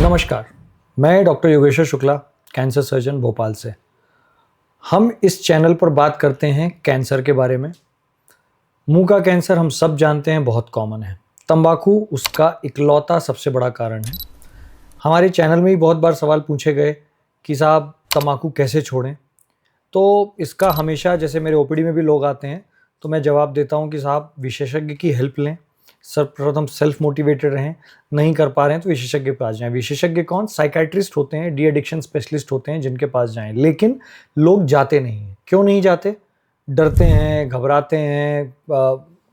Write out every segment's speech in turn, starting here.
नमस्कार, मैं doctor Yogeshwar Shukla, cancer surgeon Bhopal से। हम इस चैनल पर बात करते हैं कैंसर के बारे में। मुंह का कैंसर हम सब जानते हैं, बहुत कॉमन है। तंबाकू उसका इकलौता सबसे बड़ा कारण है। हमारे चैनल में भी बहुत बार सवाल पूछे गए कि साहब तंबाकू कैसे छोड़ें। तो इसका हमेशा, जैसे मेरे ओपीडी में भी लोग आते हैं तो मैं जवाब देता हूं कि साहब विशेषज्ञ की हेल्प लें। सर्वप्रथम सेल्फ मोटिवेटेड रहें, नहीं कर पा रहे हैं तो विशेषज्ञ के पास जाएं। विशेषज्ञ कौन? साइकाइट्रिस्ट होते हैं, डी एडिक्शन स्पेशलिस्ट होते हैं, जिनके पास जाएं। लेकिन लोग जाते नहीं हैं। क्यों नहीं जाते? डरते हैं, घबराते हैं,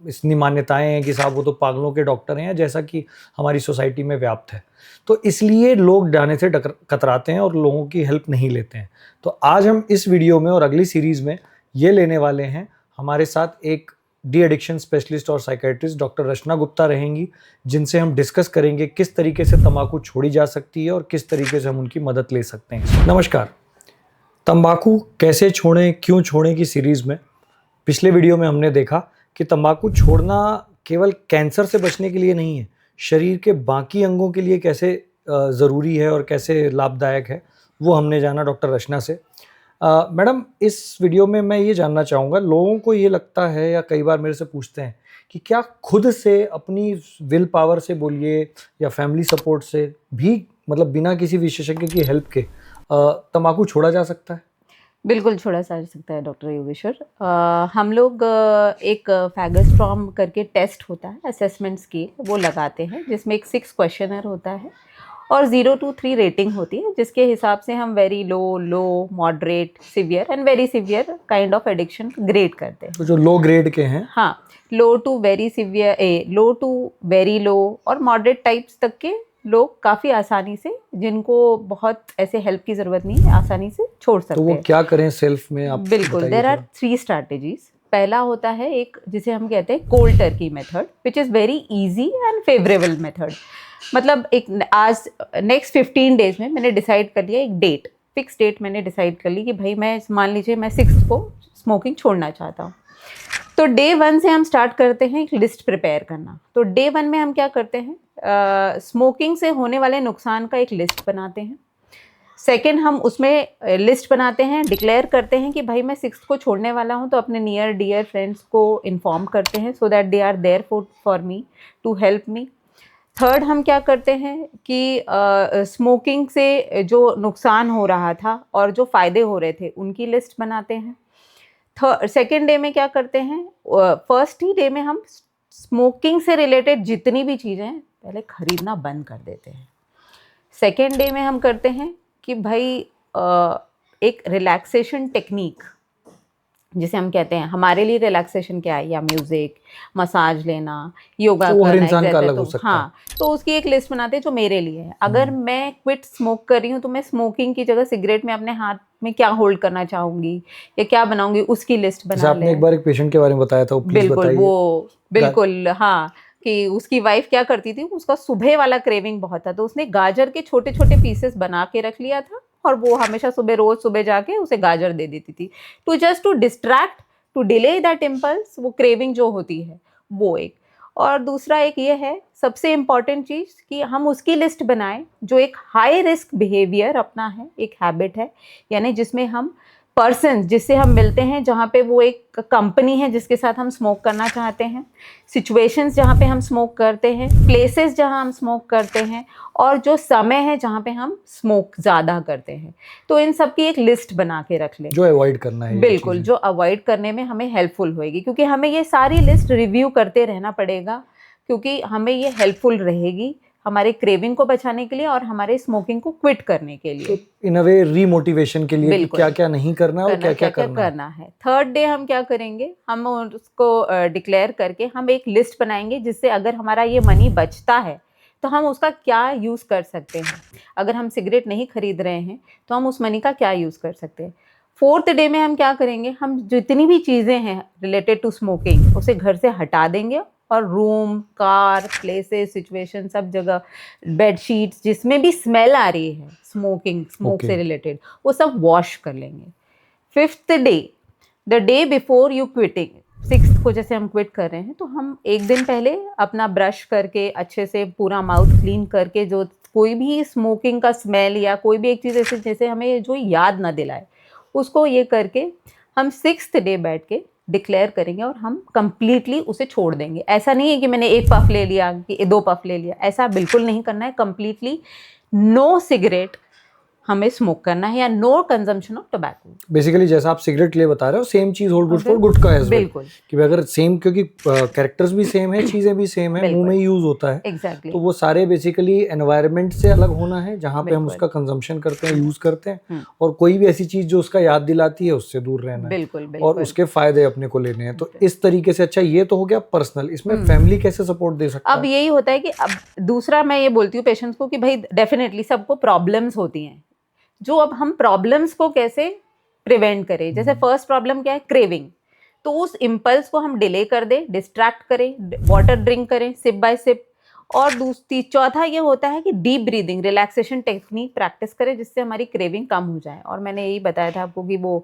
इतनी मान्यताएं हैं कि साहब वो तो पागलों के डॉक्टर हैं, जैसा कि हमारी सोसाइटी में व्याप्त है। तो इसलिए लोग जाने से कतराते हैं और लोगों की हेल्प नहीं लेते हैं। तो आज हम इस वीडियो में और अगली सीरीज़ में ये लेने वाले हैं। हमारे साथ एक डी एडिक्शन स्पेशलिस्ट और साइकेट्रिस्ट डॉक्टर रचना गुप्ता रहेंगी, जिनसे हम डिस्कस करेंगे किस तरीके से तंबाकू छोड़ी जा सकती है और किस तरीके से हम उनकी मदद ले सकते हैं। नमस्कार। तंबाकू कैसे छोड़ें, क्यों छोड़ें की सीरीज़ में पिछले वीडियो में हमने देखा कि तंबाकू छोड़ना केवल कैंसर से बचने के लिए नहीं है, शरीर के बाकी अंगों के लिए कैसे ज़रूरी है और कैसे लाभदायक है, वो हमने जाना डॉक्टर रचना से। मैडम, इस वीडियो में मैं ये जानना चाहूँगा, लोगों को ये लगता है या कई बार मेरे से पूछते हैं कि क्या खुद से अपनी विल पावर से बोलिए या फैमिली सपोर्ट से भी, मतलब बिना किसी विशेषज्ञ की हेल्प के तंबाकू छोड़ा जा सकता है? बिल्कुल छोड़ा जा सकता है डॉक्टर योगेश्वर। हम लोग एक फैगोस्ट्रॉम करके टेस्ट होता है, असेसमेंट स्केल, वो लगाते हैं जिसमें एक 6 क्वेश्चनर होता है और 0 to 3 रेटिंग होती है, जिसके हिसाब से हम very low, moderate, severe and very severe kind of addiction grade करते हैं। तो जो लो ग्रेड के हैं, हाँ, low to very severe, low to very low और मॉडरेट टाइप्स तक के लोग काफ़ी आसानी से, जिनको बहुत ऐसे हेल्प की ज़रूरत नहीं है, आसानी से छोड़ सकते हैं। तो वो क्या करें सेल्फ में, आप बिल्कुल, देयर आर 3 स्ट्रैटेजीज। पहला होता है एक जिसे हम कहते हैं cold Turkey method, which is very easy and favourable method. मतलब एक आज नेक्स्ट 15 डेज में मैंने डिसाइड कर लिया, एक डेट, फिक्स डेट मैंने डिसाइड कर ली कि भाई मैं, मान लीजिए मैं 6 को स्मोकिंग छोड़ना चाहता हूँ। तो डे 1 से हम स्टार्ट करते हैं एक लिस्ट प्रिपेयर करना। तो डे 1 में हम क्या करते हैं, स्मोकिंग से होने वाले नुकसान का एक लिस्ट बनाते हैं। सेकेंड, हम उसमें लिस्ट बनाते हैं, डिक्लेयर करते हैं कि भाई मैं 6 को छोड़ने वाला हूँ, तो अपने नियर डियर फ्रेंड्स को इन्फॉर्म करते हैं so that they are there for me to help me. Third, हम क्या करते हैं कि स्मोकिंग से जो नुकसान हो रहा था और जो फ़ायदे हो रहे थे उनकी लिस्ट बनाते हैं। सेकेंड डे में क्या करते हैं, फर्स्ट ही डे में हम स्मोकिंग से रिलेटेड जितनी भी चीज़ें हैं पहले ख़रीदना बंद कर देते हैं। सेकेंड डे में हम करते हैं कि भाई एक रिलैक्सेशन टेक्निक, जिसे हम कहते हैं, हमारे लिए रिलैक्सेशन क्या है, या म्यूज़िक, मसाज लेना, योगा तो हर करना, इंसान का अलग हो सकता है। हाँ, तो उसकी एक लिस्ट बनाते हैं जो मेरे लिए है। अगर मैं क्विट स्मोक कर रही हूँ तो मैं स्मोकिंग की जगह सिगरेट में अपने हाथ में क्या होल्ड करना चाहूँगी या क्या बनाऊँगी, उसकी लिस्ट बना आपने एक बार एक पेशेंट के बारे में बताया था, वो प्लीज बताइए। वो बिल्कुल, हाँ, कि उसकी वाइफ क्या करती थी, उसका सुबह वाला क्रेविंग बहुत था, तो उसने गाजर के छोटे छोटे पीसेस बना के रख लिया था और वो हमेशा रोज सुबह जाके उसे गाजर दे देती थी, to just to distract, to delay that impulse, वो क्रेविंग जो होती है वो एक। और दूसरा एक ये है, सबसे इम्पॉर्टेंट चीज़, कि हम उसकी लिस्ट बनाएं जो एक हाई रिस्क बिहेवियर अपना है, एक हैबिट है, यानी जिसमें हम पर्सन जिससे हम मिलते हैं, जहाँ पे वो एक कंपनी है जिसके साथ हम स्मोक करना चाहते हैं, सिचुएशंस जहाँ पे हम स्मोक करते हैं, प्लेसेस जहाँ हम स्मोक करते हैं, और जो समय है जहाँ पे हम स्मोक ज़्यादा करते हैं। तो इन सब की एक लिस्ट बना के रख लें, जो अवॉइड करना है। बिल्कुल, जो अवॉइड करने में हमें हेल्पफुल होएगी, क्योंकि हमें ये सारी लिस्ट रिव्यू करते रहना पड़ेगा, क्योंकि हमें ये हेल्पफुल रहेगी हमारे क्रेविंग को बचाने के लिए और हमारे स्मोकिंग को क्विट करने के लिए। तो इन अ वे रीमोटिवेशन के लिए क्या क्या नहीं करना और क्या क्या करना है। थर्ड डे हम क्या करेंगे, हम उसको डिक्लेयर करके हम एक लिस्ट बनाएंगे, जिससे अगर हमारा ये मनी बचता है तो हम उसका क्या यूज़ कर सकते हैं। अगर हम सिगरेट नहीं खरीद रहे हैं तो हम उस मनी का क्या यूज़ कर सकते हैं। फोर्थ डे में हम क्या करेंगे, हम जितनी भी चीज़ें हैं रिलेटेड टू स्मोकिंग उसे घर से हटा देंगे और रूम, कार, प्लेसेस, सिचुएशन, सब जगह, बेडशीट्स, जिसमें भी स्मेल आ रही है स्मोक से रिलेटेड, वो सब वॉश कर लेंगे। Fifth day, the day before you quitting, 6th को जैसे हम क्विट कर रहे हैं, तो हम एक दिन पहले अपना ब्रश करके अच्छे से पूरा माउथ क्लीन करके, जो कोई भी स्मोकिंग का स्मेल या कोई भी एक चीज़ ऐसे जैसे हमें जो याद ना दिलाए, उसको ये करके हम 6th डे बैठ के डिक्लेयर करेंगे और हम कंप्लीटली उसे छोड़ देंगे। ऐसा नहीं है कि मैंने 1 पफ ले लिया कि 2 पफ ले लिया, ऐसा बिल्कुल नहीं करना है। कंप्लीटली नो सिगरेट हमें स्मोक करना है या no consumption of tobacco. Basically जैसा आप सिगरेट ले बता रहे हो, सेम चीज hold good for gutkha as well, बिल्कुल कि अगर सेम, क्योंकि कैरेक्टर्स भी सेम है, चीजें भी सेम है, मुंह में यूज होता है, एग्जैक्टली। तो वो सारे बेसिकली एनवायरनमेंट से अलग होना है जहाँ पे हम बिल्कुल। उसका कंजम्पशन करते हैं, यूज करते हैं, और कोई भी ऐसी चीज जो उसका याद दिलाती है उससे दूर रहना है, बिल्कुल और बिल्कुल। उसके फायदे अपने को लेने हैं। तो इस तरीके से, अच्छा ये तो हो गया पर्सनल, इसमें फैमिली कैसे सपोर्ट दे सकता अब है? यही होता है कि अब दूसरा मैं ये बोलती हूँ पेशेंट्स को कि भाई डेफिनेटली सबको प्रॉब्लम्स होती हैं, जो अब हम प्रॉब्लम्स को कैसे प्रिवेंट करें। जैसे फर्स्ट प्रॉब्लम क्या है, क्रेविंग, तो उस इम्पल्स को हम डिले कर दें, डिस्ट्रैक्ट करें, वाटर ड्रिंक करें सिप बाय सिप। और चौथा ये होता है कि deep breathing, relaxation technique practice करें जिससे हमारी क्रेविंग कम हो जाए। और मैंने यही बताया था आपको कि वो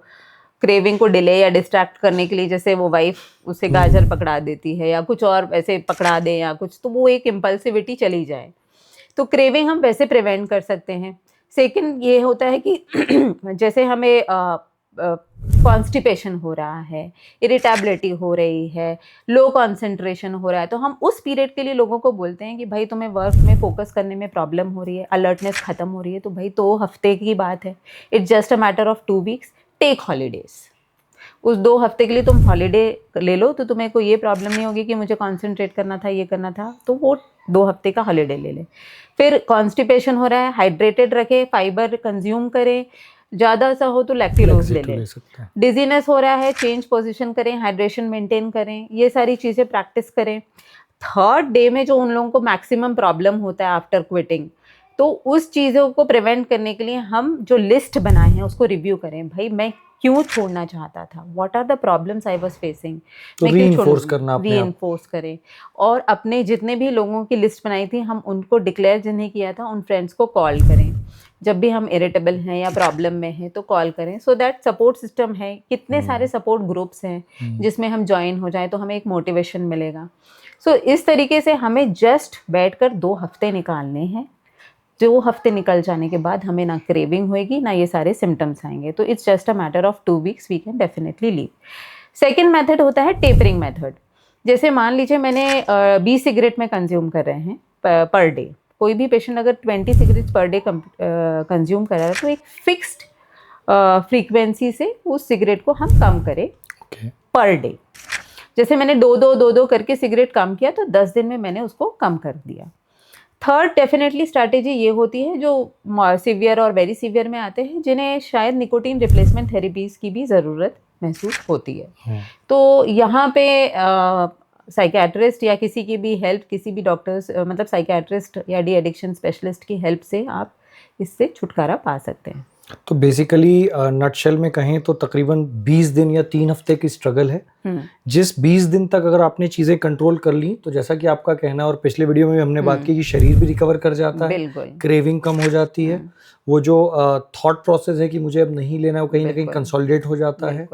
क्रेविंग को डिले या डिस्ट्रैक्ट करने के लिए जैसे वो वाइफ उसे गाजर पकड़ा देती है या कुछ और ऐसे पकड़ा दे या कुछ, तो वो एक इम्पल्सिविटी चली जाए, तो क्रेविंग हम वैसे प्रिवेंट कर सकते हैं। सेकंड ये होता है कि जैसे हमें कॉन्स्टिपेशन हो रहा है, इरिटेबिलिटी हो रही है, लो कंसंट्रेशन हो रहा है, तो हम उस पीरियड के लिए लोगों को बोलते हैं कि भाई तुम्हें वर्क में फोकस करने में प्रॉब्लम हो रही है, अलर्टनेस खत्म हो रही है, तो भाई 2 हफ्ते की बात है, it's just a matter of 2 weeks, take holidays. उस 2 हफ्ते के लिए तुम हॉलीडे ले लो, तो तुम्हें कोई ये प्रॉब्लम नहीं होगी कि मुझे कॉन्सेंट्रेट करना था, ये करना था, तो वो 2 हफ्ते का हॉलीडे ले ले। फिर कॉन्स्टिपेशन हो रहा है, हाइड्रेटेड रखें, फाइबर कंज्यूम करें, ज़्यादा सा हो तो लैक्टिलोज ले लें। डिजीनेस हो रहा है, चेंज पोजीशन करें, हाइड्रेशन मेंटेन करें, ये सारी चीज़ें प्रैक्टिस करें। थर्ड डे में जो उन लोगों को मैक्सिमम प्रॉब्लम होता है आफ्टर क्विटिंग, तो उस चीज़ों को प्रिवेंट करने के लिए हम जो लिस्ट बनाए हैं उसको रिव्यू करें। भाई मैं क्यों छोड़ना चाहता था, what are the problems I was facing, तो रीइंफोर्स करना, रीइंफोर्स करें। और अपने जितने भी लोगों की लिस्ट बनाई थी, हम उनको डिक्लेयर जिन्हें किया था उन फ्रेंड्स को कॉल करें। जब भी हम इरिटेबल हैं या प्रॉब्लम में हैं तो कॉल करें, सो दैट सपोर्ट सिस्टम है, कितने सारे सपोर्ट ग्रुप्स हैं जिसमें हम ज्वाइन हो जाएं तो हमें एक मोटिवेशन मिलेगा। सो इस तरीके से हमें जस्ट बैठकर 2 हफ्ते निकालने हैं। 2 हफ्ते निकल जाने के बाद हमें ना क्रेविंग होएगी, ना ये सारे सिम्टम्स आएंगे, तो it's just a matter of 2 weeks, we can definitely leave. Second method होता है टेपरिंग मेथड। जैसे मान लीजिए मैंने 20 सिगरेट में कंज्यूम कर रहे हैं पर डे, कोई भी पेशेंट अगर 20 सिगरेट पर डे कंज्यूम कर रहा है तो एक फिक्स्ड फ्रीक्वेंसी से उस सिगरेट को हम कम करें पर डे। जैसे मैंने 2-2 करके सिगरेट कम किया तो 10 दिन में मैंने उसको कम कर दिया। थर्ड डेफिनेटली स्ट्रैटेजी ये होती है जो सीवियर और वेरी सीवियर में आते हैं, जिन्हें शायद निकोटीन रिप्लेसमेंट थेरेपीज़ की भी ज़रूरत महसूस होती है। तो यहाँ पे साइकियाट्रिस्ट या किसी की भी हेल्प, किसी भी डॉक्टर्स मतलब साइकियाट्रिस्ट या डी एडिक्शन स्पेशलिस्ट की हेल्प से आप इससे छुटकारा पा सकते हैं। तो बेसिकली नटशेल में कहें तो तकरीबन 20 दिन या 3 हफ्ते की स्ट्रगल है। जिस 20 दिन तक अगर आपने चीज़ें कंट्रोल कर ली, तो जैसा कि आपका कहना, और पिछले वीडियो में भी हमने बात की कि शरीर भी रिकवर कर जाता है, क्रेविंग कम हो जाती है, वो जो थॉट प्रोसेस है कि मुझे अब नहीं लेना, वो कहीं ना कहीं कंसोलिडेट हो जाता है,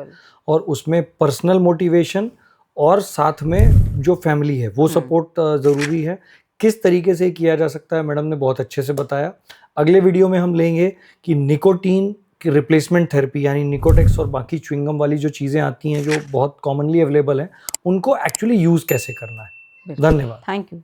और उसमें पर्सनल मोटिवेशन और साथ में जो फैमिली है वो सपोर्ट ज़रूरी है। किस तरीके से किया जा सकता है, मैडम ने बहुत अच्छे से बताया। अगले वीडियो में हम लेंगे कि निकोटीन की रिप्लेसमेंट थेरेपी, यानी निकोटेक्स और बाकी च्युइंगम वाली जो चीज़ें आती हैं जो बहुत कॉमनली अवेलेबल हैं, उनको एक्चुअली यूज़ कैसे करना है। धन्यवाद। Thank you.